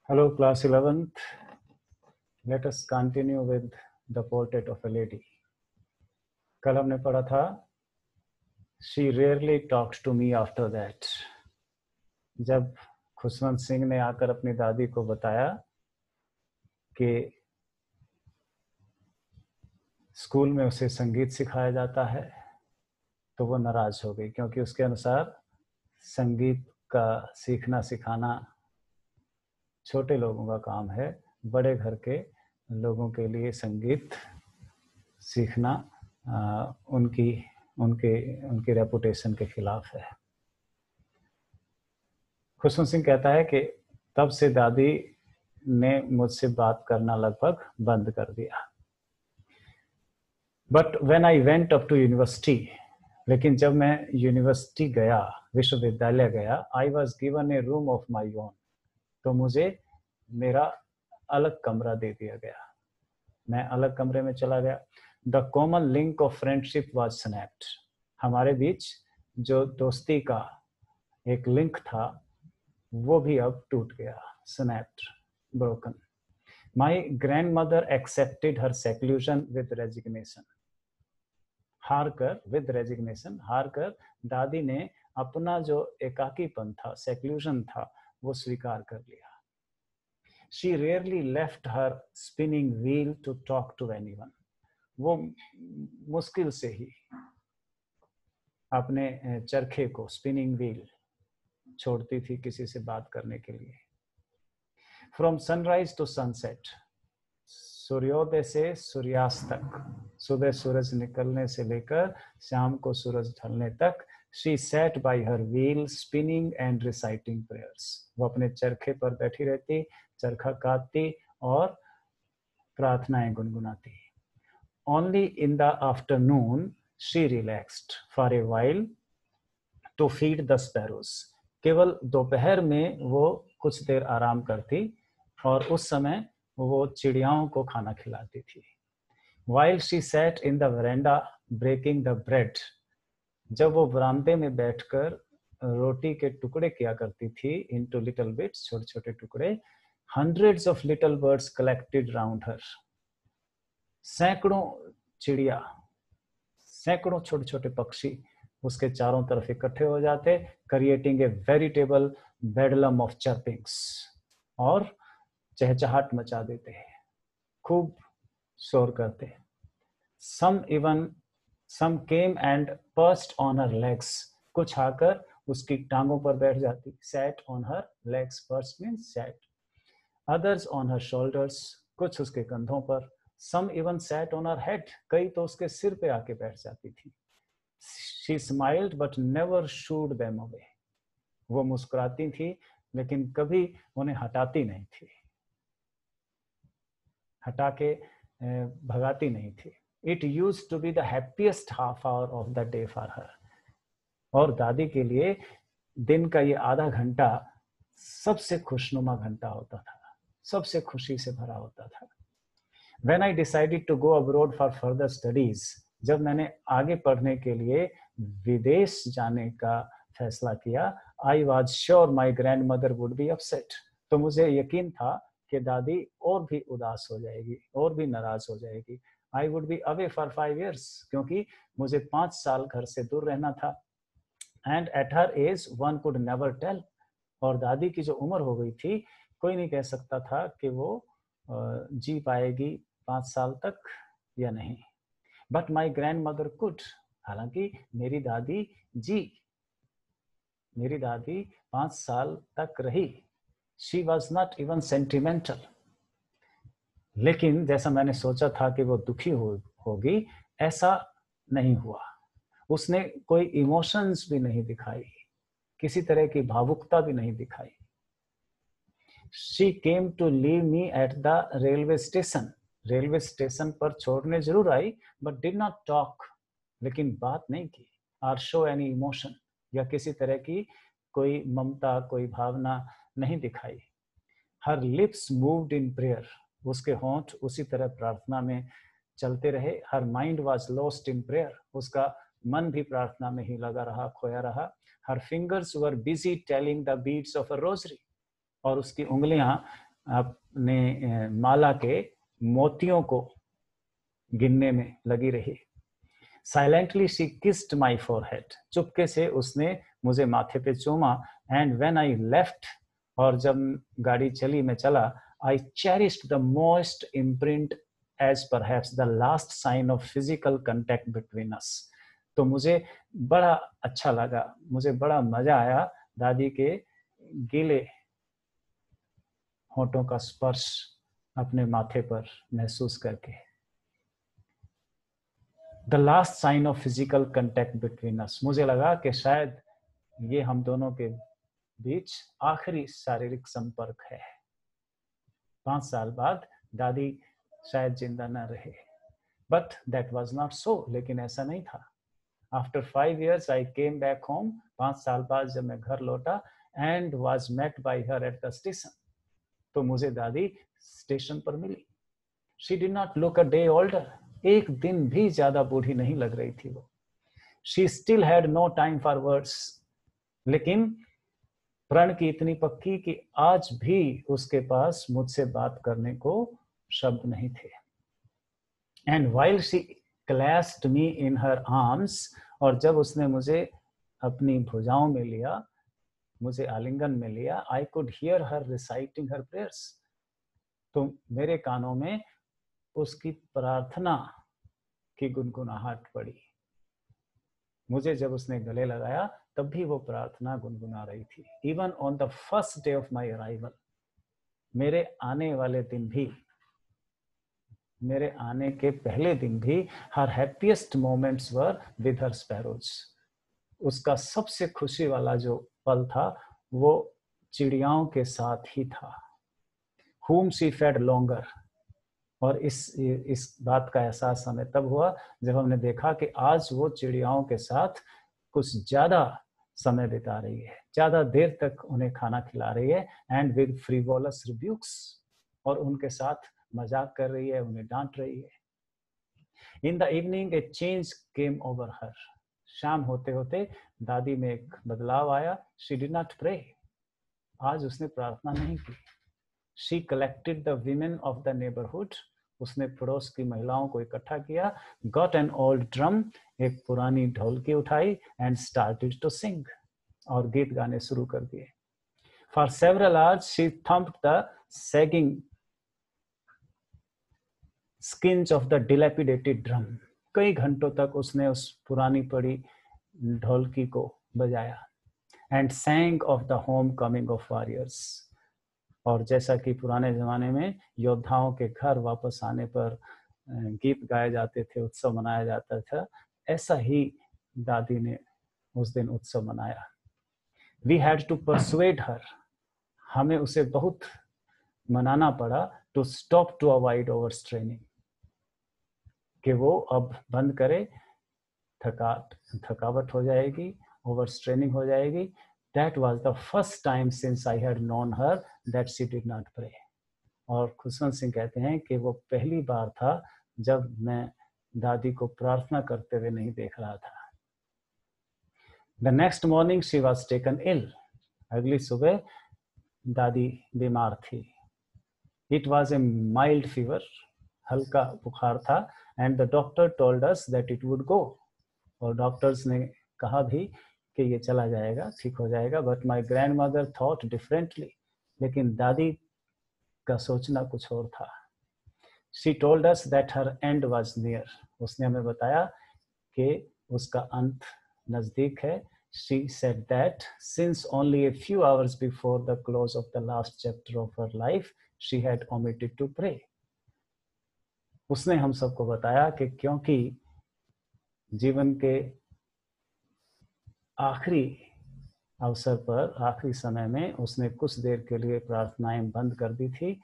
Hello, class 11th. Let us continue with the portrait of a lady. कल हमने पढ़ा था She rarely talked to me after that. जब खुशवंत सिंह ने आकर अपनी दादी को बताया कि स्कूल में उसे संगीत सिखाया जाता है तो वो नाराज हो गई, क्योंकि उसके अनुसार संगीत का सीखना सिखाना छोटे लोगों का काम है, बड़े घर के लोगों के लिए संगीत सीखना उनकी रेपुटेशन के खिलाफ है। खुशवंत सिंह कहता है कि तब से दादी ने मुझसे बात करना लगभग बंद कर दिया। But when I went up to university, लेकिन जब मैं यूनिवर्सिटी गया, विश्वविद्यालय गया, I was given a room of my own, तो मुझे मेरा अलग कमरा दे दिया गया, मैं अलग कमरे में चला गया। The common link of friendship was snapped, हमारे बीच जो दोस्ती का एक लिंक था वो भी अब टूट गया, snapped, broken. My grand mother accepted her seclusion with resignation, हार कर दादी ने अपना जो एकाकीपन था, सेक्लूजन था, वो स्वीकार कर लिया। She rarely left her spinning wheel to talk to anyone. वो मुश्किल से ही अपने चरखे को, स्पिनिंग व्हील, छोड़ती थी किसी से बात करने के लिए। From sunrise to sunset, सूर्योदय से सूर्यास्त तक, सुबह सूरज निकलने से लेकर शाम को सूरज ढलने तक, she sat by her wheel spinning and reciting prayers. वो अपने चरखे पर बैठी रहती, चरखा काटती और प्रार्थनाएं गुनगुनाती। Only in the afternoon she relaxed for a while to feed the sparrows. केवल दोपहर में वो कुछ देर आराम करती और उस समय वो चिड़ियाओं को खाना खिलाती थी। While she sat in the veranda breaking the bread, जब वो बरामदे में बैठकर रोटी के टुकड़े किया करती थी, into little bits, छोटे छोटे टुकड़े, hundreds of little birds collected round her. सैकड़ों चिड़िया, सैकड़ों छोटे छोटे पक्षी उसके चारों तरफ इकट्ठे हो जाते, क्रिएटिंग ए वेरिटेबल बेडलम ऑफ चर्पिंग्स, और चहचहाट मचा देते हैं, खूब शोर करते। Some came and perched on her legs, कुछ आकर उसकी टांगों पर बैठ जाती, sat on her legs, perched means sat. Others on her shoulders, कुछ उसके कंधों पर। Some even sat on her head, कई तो उसके सिर पे आके बैठ जाती थी। She smiled but never shooed them away, वो मुस्कुराती थी लेकिन कभी उन्हें हटाती नहीं थी, हटा के भगाती नहीं थी। It used to be the happiest half hour of the day for her. और दादी के लिए दिन का ये आधा घंटा सबसे खुशनुमा घंटा होता था, सबसे खुशी से भरा होता था। When I decided to go abroad for further studies, जब मैंने आगे पढ़ने के लिए विदेश जाने का फैसला किया, I was sure my grandmother would be upset. तो मुझे यकीन था कि दादी और भी उदास हो जाएगी, और भी नाराज हो जाएगी। I would be away for 5 years, क्योंकि मुझे 5 साल घर से दूर रहना था। And at her age one could never tell, और दादी की जो उम्र हो गई थी, कोई नहीं कह सकता था कि वो जी पाएगी 5 साल तक या नहीं। But my grandmother could, हालांकि मेरी दादी 5 साल तक रही। She was not even sentimental, लेकिन जैसा मैंने सोचा था कि वो दुखी होगी, ऐसा नहीं हुआ। उसने कोई इमोशंस भी नहीं दिखाई, किसी तरह की भावुकता भी नहीं दिखाई। She came to leave me at the railway station. Railway station पर छोड़ने जरूर आई, but did not talk, लेकिन बात नहीं की। Or show any emotion, या किसी तरह की कोई ममता, कोई भावना नहीं दिखाई। Her lips moved in prayer, उसके होंठ उसी तरह प्रार्थना में चलते रहे। Her mind was lost in prayer, उसका मन भी प्रार्थना में ही लगा रहा, खोया रहा। Her fingers were busy telling the beads of a rosary, और उसकी उंगलियां अपने माला के मोतियों को गिनने में लगी रही। Silently she kissed my forehead, चुपके से उसने मुझे माथे पे चूमा। एंड व्हेन आई लेफ्ट, और जब गाड़ी चली मैं चला, I cherished the most imprint as perhaps the last sign of physical contact between us. तो मुझे बड़ा अच्छा लगा, मुझे बड़ा मजा आया दादी के गीले होठों का स्पर्श अपने माथे पर महसूस करके। The last sign of physical contact between us, मुझे लगा कि शायद ये हम दोनों के बीच आखिरी शारीरिक संपर्क है। 5 साल बाद दादी शायद जिंदा न रहे, but that was not so, लेकिन ऐसा नहीं था। After 5 years I came back home, 5 साल बाद जब मैं घर लौटा, and was met by her at the station, तो मुझे दादी स्टेशन पर मिली। She did not look a day older, एक दिन भी ज्यादा बूढ़ी नहीं लग रही थी वो। She still had no time for words, लेकिन प्रण की इतनी पक्की कि आज भी उसके पास मुझसे बात करने को शब्द नहीं थे। And while she clasped me in her arms, और जब उसने मुझे अपनी भुजाओं में लिया, मुझे आलिंगन में लिया, I could hear her reciting her prayers, तो मेरे कानों में उसकी प्रार्थना की गुनगुनाहट पड़ी। मुझे जब उसने गले लगाया तब भी वो प्रार्थना गुनगुना रही थी। Even on the first day of my arrival, मेरे आने वाले दिन भी, मेरे आने के पहले दिन भी, her happiest moments were with her sparrows, उसका सबसे खुशी वाला जो पल था वो चिड़ियाओं के साथ ही था। whom she fed longer, और इस बात का एहसास हमें तब हुआ जब हमने देखा कि आज वो चिड़ियाओं के साथ कुछ ज्यादा समय बिता रही है, ज्यादा देर तक उन्हें खाना खिला रही है, एंड विद फ्रीवोलस रिब्यूक्स, और उनके साथ मजाक कर रही है, उन्हें डांट रही है। In the evening A change came over हर, शाम होते होते दादी में एक बदलाव आया। शी डिड नॉट प्रे, आज उसने प्रार्थना नहीं की। She collected the women of the neighbourhood, उसने पड़ोस की महिलाओं को इकट्ठा किया। गॉट एन ओल्ड ड्रम, एक पुरानी ढोलकी उठाई, एंड स्टार्टेड टू सिंग, और गीत गाने शुरू कर दिए। For several hours she thumped the sagging skins of the dilapidated drum, कई घंटों तक उसने उस पुरानी पड़ी ढोलकी को बजाया। And सैंग of the home coming of warriors, और जैसा कि पुराने जमाने में योद्धाओं के घर वापस आने पर गीत गाए जाते थे, उत्सव मनाया जाता था, ऐसा ही दादी ने उस दिन उत्सव मनाया। We had to persuade her, हमें उसे बहुत मनाना पड़ा, to stop to avoid overstraining, कि वो अब बंद करे, थकावट हो जाएगी, ओवर स्ट्रेनिंग हो जाएगी। That was the first time since I had known her that she did not pray. और खुशवंत सिंह कहते हैं कि वो पहली बार था जब मैं दादी को प्रार्थना करते हुए नहीं देख रहा था। The next morning she was taken ill. अगली सुबह दादी बीमार थी। It was a mild fever, हल्का बुखार था, and the doctor told us that it would go. और डॉक्टर्स ने कहा भी कि ये चला जाएगा, ठीक हो जाएगा। But my grand mother thought differently, लेकिन दादी का सोचना कुछ और था। She told us that her end was near, उसने हमें बताया कि उसका अंत नजदीक है। She said that since only a few hours before the close of the last chapter of her life she had omitted to pray. उसने हम सबको बताया कि क्योंकि जीवन के आखिरी अवसर पर, आखिरी समय में उसने कुछ देर के लिए प्रार्थनाएं बंद कर दी थी।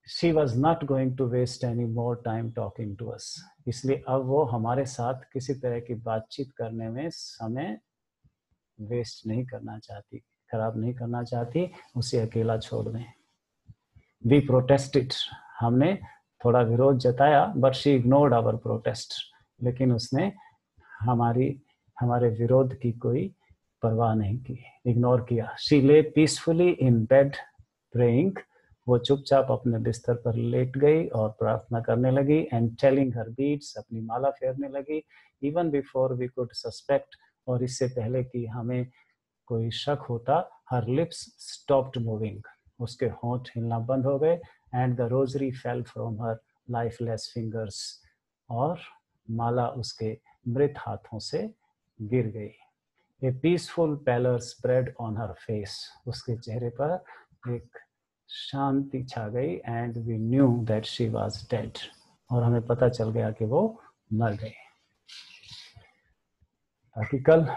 She was not going to waste any more time talking to us, इसलिए अब वो हमारे साथ किसी तरह की बातचीत करने में समय वेस्ट नहीं करना चाहती, खराब नहीं करना चाहती, उसे अकेला छोड़ दें। We protested, हमने थोड़ा विरोध जताया, but she ignored our protest, लेकिन उसने हमारे विरोध की कोई परवाह नहीं की, इग्नोर किया। She lay peacefully in bed praying. वो चुपचाप अपने बिस्तर पर लेट गई और प्रार्थना करने लगी. And telling her beads, अपनी माला फेरने लगी. Even before we could suspect, और इससे पहले कि हमें कोई शक होता, her lips stopped moving. उसके होंठ हिलना बंद हो गए. And the rosary fell from her lifeless fingers. और माला उसके मृत हाथों से गिर गई. A peaceful pallor spread on her face. उसके चेहरे पर एक शांति छा गई. And we knew that she was dead. और हमें पता चल गया कि वो मर गई. ताकि कल